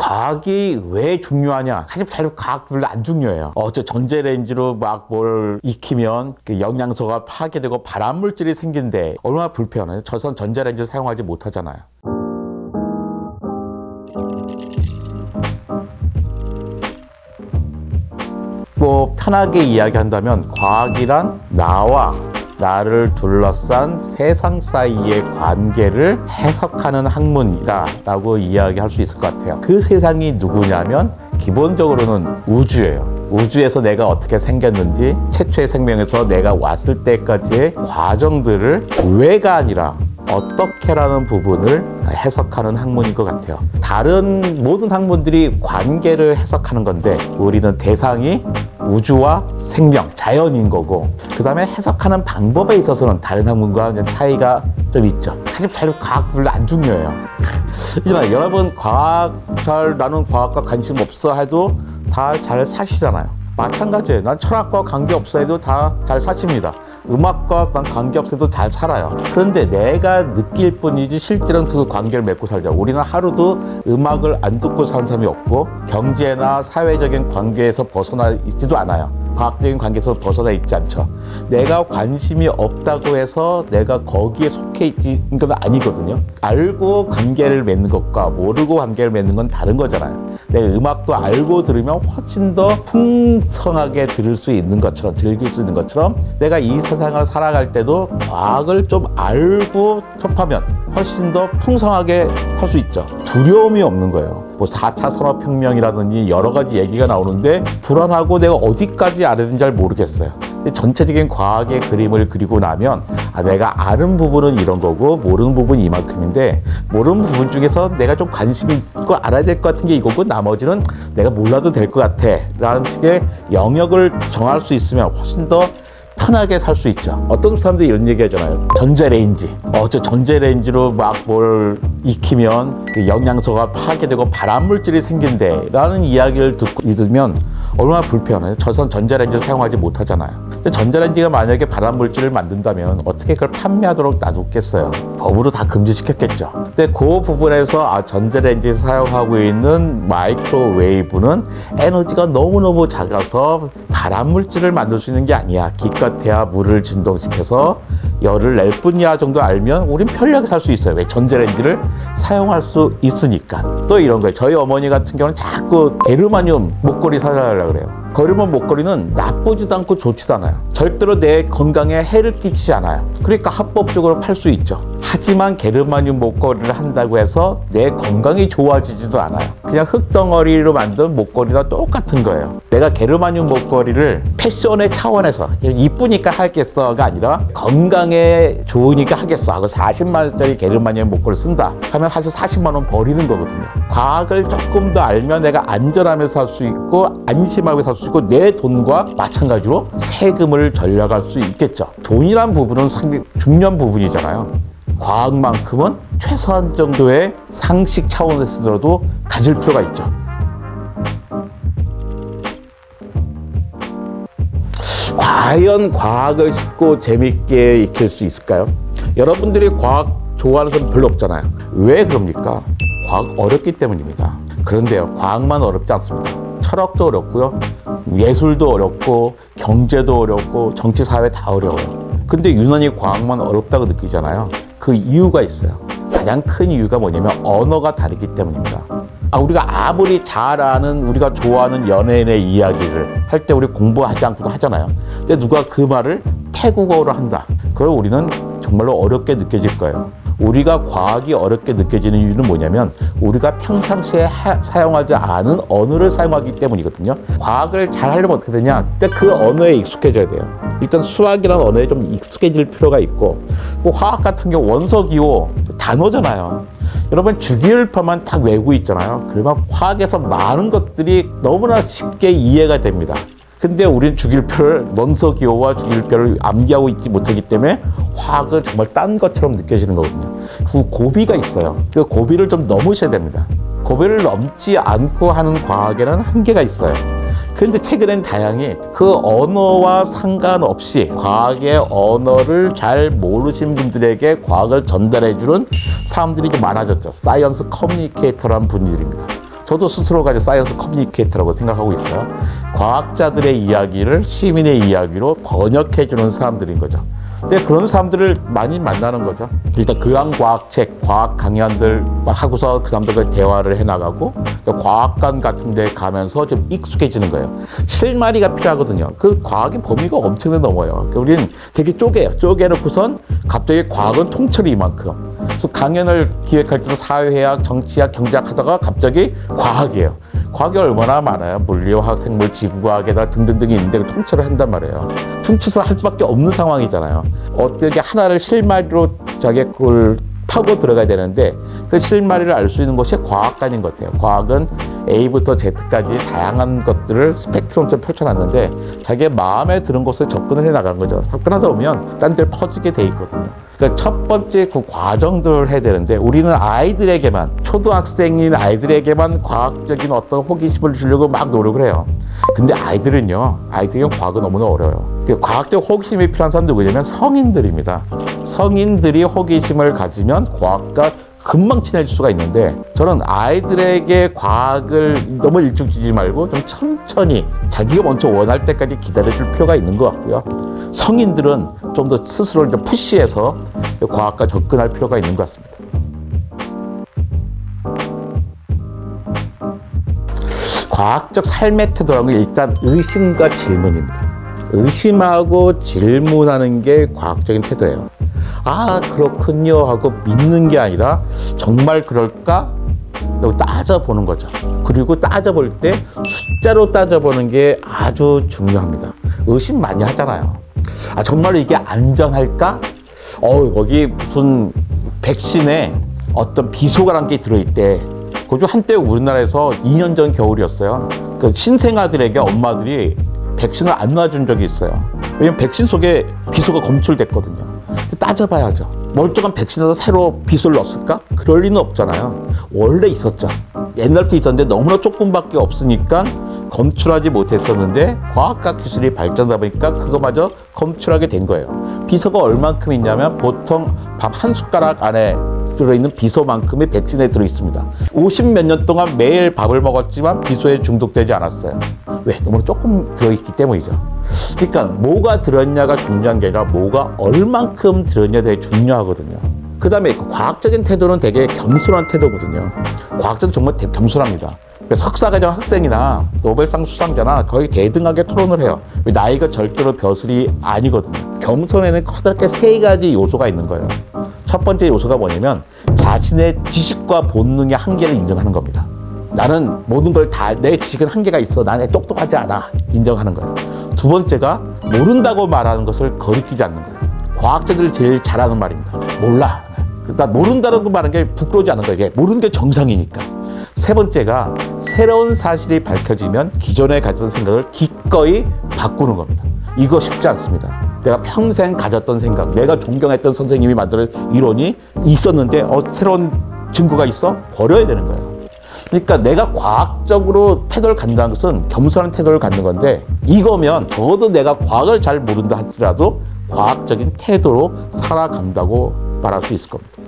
과학이 왜 중요하냐? 사실 과학 별로 안 중요해요. 저 전자레인지로 막 뭘 익히면 그 영양소가 파괴되고 발암물질이 생긴데 얼마나 불편해요. 저선 전자레인지 사용하지 못하잖아요. 뭐 편하게 이야기한다면 과학이란 나와 나를 둘러싼 세상 사이의 관계를 해석하는 학문이다 라고 이야기할 수 있을 것 같아요. 그 세상이 누구냐면 기본적으로는 우주예요. 우주에서 내가 어떻게 생겼는지, 최초의 생명에서 내가 왔을 때까지의 과정들을 왜가 아니라 어떻게라는 부분을 해석하는 학문인 것 같아요. 다른 모든 학문들이 관계를 해석하는 건데 우리는 대상이 우주와 생명, 자연인 거고, 그 다음에 해석하는 방법에 있어서는 다른 학문과 차이가 좀 있죠. 사실 과학 별로 안 중요해요. 여러분 나는 과학과 관심 없어 해도 다 잘 사시잖아요. 마찬가지예요. 난 철학과 관계 없어 해도 다 잘 사십니다. 음악과 난 관계없어도 잘 살아요. 그런데 내가 느낄 뿐이지 실제로는 그 관계를 맺고 살죠. 우리는 하루도 음악을 안 듣고 사는 사람이 없고 경제나 사회적인 관계에서 벗어나 있지도 않아요. 과학적인 관계에서 벗어나 있지 않죠. 내가 관심이 없다고 해서 내가 거기에 속해 있는 건 아니거든요. 알고 관계를 맺는 것과 모르고 관계를 맺는 건 다른 거잖아요. 내가 음악도 알고 들으면 훨씬 더 풍성하게 들을 수 있는 것처럼, 즐길 수 있는 것처럼 내가 이 세상을 살아갈 때도 과학을 좀 알고 접하면 훨씬 더 풍성하게 살 수 있죠. 두려움이 없는 거예요. 뭐 4차 산업혁명이라든지 여러 가지 얘기가 나오는데 불안하고 내가 어디까지 알아야 되는지 잘 모르겠어요. 전체적인 과학의 그림을 그리고 나면 내가 아는 부분은 이런 거고 모르는 부분이 이만큼인데, 모르는 부분 중에서 내가 좀 관심이 있고 알아야 될 것 같은 게 이거고 나머지는 내가 몰라도 될 것 같아 라는 식의 영역을 정할 수 있으면 훨씬 더 편하게 살 수 있죠. 어떤 사람들이 이런 얘기 하잖아요. 전자레인지. 저 전자레인지로 막 뭘 익히면 그 영양소가 파괴되고 발암물질이 생긴대 라는 이야기를 듣면 얼마나 불편해요. 저선 전자레인지 사용하지 못하잖아요. 근데 전자레인지가 만약에 발암물질을 만든다면 어떻게 그걸 판매하도록 놔뒀겠어요? 법으로 다 금지시켰겠죠. 근데 그 부분에서 전자레인지에서 사용하고 있는 마이크로웨이브는 에너지가 너무너무 작아서 발암물질을 만들 수 있는 게 아니야. 기껏해야 물을 진동시켜서 열을 낼 뿐이야 정도 알면 우린 편리하게 살 수 있어요. 왜? 전자레인지를 사용할 수 있으니까. 또 이런 거예요. 저희 어머니 같은 경우는 자꾸 게르마늄 목걸이 사달라고 그래요. 게르마늄 목걸이는 나쁘지도 않고 좋지도 않아요. 절대로 내 건강에 해를 끼치지 않아요. 그러니까 합법적으로 팔 수 있죠. 하지만 게르마늄 목걸이를 한다고 해서 내 건강이 좋아지지도 않아요. 그냥 흙덩어리로 만든 목걸이나 똑같은 거예요. 내가 게르마늄 목걸이를 패션의 차원에서 이쁘니까 하겠어가 아니라 건강에 좋으니까 하겠어 하고 40만 원짜리 게르마늄 목걸이를 쓴다 하면 사실 40만 원 버리는 거거든요. 과학을 조금 더 알면 내가 안전하면서 살 수 있고 안심하고 살 수 있고 내 돈과 마찬가지로 세금을 절약할 수 있겠죠. 돈이란 부분은 상당히 중요한 부분이잖아요. 과학만큼은 최소한 정도의 상식 차원에서도 가질 필요가 있죠. 과연 과학을 쉽고 재밌게 익힐 수 있을까요? 여러분들이 과학 좋아하는 사람 별로 없잖아요. 왜 그럽니까? 과학 어렵기 때문입니다. 그런데요, 과학만 어렵지 않습니다. 철학도 어렵고요, 예술도 어렵고, 경제도 어렵고, 정치, 사회 다 어려워요. 근데 유난히 과학만 어렵다고 느끼잖아요. 그 이유가 있어요. 가장 큰 이유가 뭐냐면 언어가 다르기 때문입니다. 우리가 아무리 잘 아는, 우리가 좋아하는 연예인의 이야기를 할 때 우리 공부하지 않고도 하잖아요. 근데 누가 그 말을 태국어로 한다. 그걸 우리는 정말로 어렵게 느껴질 거예요. 우리가 과학이 어렵게 느껴지는 이유는 뭐냐면 우리가 평상시에 사용하지 않은 언어를 사용하기 때문이거든요. 과학을 잘 하려면 어떻게 되냐? 근데 그 언어에 익숙해져야 돼요. 일단 수학이라는 언어에 좀 익숙해질 필요가 있고, 뭐 화학 같은 경우 원소기호 단어잖아요. 여러분 주기율표만 딱 외우고 있잖아요. 그러면 화학에서 많은 것들이 너무나 쉽게 이해가 됩니다. 근데 우리는 주기율표를, 원소기호와 주기율표를 암기하고 있지 못하기 때문에 화학은 정말 딴 것처럼 느껴지는 거거든요. 그 고비가 있어요. 그 고비를 좀 넘으셔야 됩니다. 고비를 넘지 않고 하는 과학에는 한계가 있어요. 그런데 최근엔 다양히 그 언어와 상관없이 과학의 언어를 잘 모르신 분들에게 과학을 전달해주는 사람들이 좀 많아졌죠. 사이언스 커뮤니케이터라는 분들입니다. 저도 스스로가 이제 사이언스 커뮤니케이터라고 생각하고 있어요. 과학자들의 이야기를 시민의 이야기로 번역해주는 사람들인 거죠. 근데 그런 사람들을 많이 만나는 거죠. 일단 교양과학책, 과학 강연들 하고서 그 사람들과 대화를 해나가고 또 과학관 같은 데 가면서 좀 익숙해지는 거예요. 실마리가 필요하거든요. 그 과학의 범위가 엄청나게 넘어요. 우리는 되게 쪼개요. 쪼개놓고선 갑자기 과학은 통째로 이만큼. 그래서 강연을 기획할 때도 사회학, 정치학, 경제학 하다가 갑자기 과학이에요. 과학이 얼마나 많아요. 물리화학, 생물, 지구과학에다 등등등이 있는데 통째로 한단 말이에요. 퉁쳐서 할 수밖에 없는 상황이잖아요. 어떻게 하나를 실마리로 자기 걸 파고 들어가야 되는데 그 실마리를 알 수 있는 것이 과학관인 것 같아요. 과학은 A부터 Z까지 다양한 것들을 스펙트럼처럼 펼쳐놨는데 자기의 마음에 드는 곳에 접근을 해나가는 거죠. 접근하다 보면 딴 데를 퍼지게 돼 있거든요. 그러니까 첫 번째 그 과정들을 해야 되는데 우리는 아이들에게만, 초등학생인 아이들에게만 과학적인 어떤 호기심을 주려고 막 노력을 해요. 근데 아이들은요, 과학은 너무나 어려워요. 과학적 호기심이 필요한 사람들 누구냐면 성인들입니다. 성인들이 호기심을 가지면 과학과 금방 친해질 수가 있는데 저는 아이들에게 과학을 너무 일찍 주지 말고 좀 천천히 자기가 먼저 원할 때까지 기다려줄 필요가 있는 것 같고요. 성인들은 좀 더 스스로를 좀 푸시해서 과학과 접근할 필요가 있는 것 같습니다. 과학적 삶의 태도라는 게 일단 의심과 질문입니다. 의심하고 질문하는 게 과학적인 태도예요. 아, 그렇군요 하고 믿는 게 아니라 정말 그럴까? 라고 따져보는 거죠. 그리고 따져볼 때 숫자로 따져보는 게 아주 중요합니다. 의심 많이 하잖아요. 아, 정말 이게 안전할까? 거기 무슨 백신에 어떤 비소가란 게 들어있대. 그죠? 한때 우리나라에서 2년 전 겨울이었어요. 그 신생아들에게 엄마들이 백신을 안 놔준 적이 있어요. 왜냐면 백신 속에 비소가 검출됐거든요. 따져봐야죠. 멀쩡한 백신에서 새로 비소를 넣었을까? 그럴 리는 없잖아요. 원래 있었죠. 옛날부터 있었는데 너무나 조금밖에 없으니까 검출하지 못했었는데 과학과 기술이 발전하다 보니까 그거마저 검출하게 된 거예요. 비소가 얼만큼 있냐면 보통 밥 한 숟가락 안에 들어있는 비소만큼의 백신에 들어있습니다. 50몇 년 동안 매일 밥을 먹었지만 비소에 중독되지 않았어요. 왜? 너무 조금 들어있기 때문이죠. 그러니까 뭐가 들었냐가 중요한 게 아니라 뭐가 얼만큼 들었냐가 되게 중요하거든요. 그 다음에 과학적인 태도는 되게 겸손한 태도거든요. 과학자는 정말 겸손합니다. 석사과정 학생이나 노벨상 수상자나 거의 대등하게 토론을 해요. 나이가 절대로 벼슬이 아니거든요. 겸손에는 커다랗게 세 가지 요소가 있는 거예요. 첫 번째 요소가 뭐냐면 자신의 지식과 본능의 한계를 인정하는 겁니다. 나는 모든 걸 다, 내 지식은 한계가 있어. 나는 똑똑하지 않아. 인정하는 거예요. 두 번째가 모른다고 말하는 것을 거리끼지 않는 거예요. 과학자들이 제일 잘하는 말입니다. 몰라. 그러니까 모른다고 말하는 게 부끄러우지 않은 거예요. 이게 모르는 게 정상이니까. 세 번째가 새로운 사실이 밝혀지면 기존에 가졌던 생각을 기꺼이 바꾸는 겁니다. 이거 쉽지 않습니다. 내가 평생 가졌던 생각, 내가 존경했던 선생님이 만든 이론이 있었는데 새로운 증거가 있어? 버려야 되는 거예요. 그러니까 내가 과학적으로 태도를 갖는다는 것은 겸손한 태도를 갖는 건데 이거면 적어도 내가 과학을 잘 모른다 할지라도 과학적인 태도로 살아간다고 말할 수 있을 겁니다.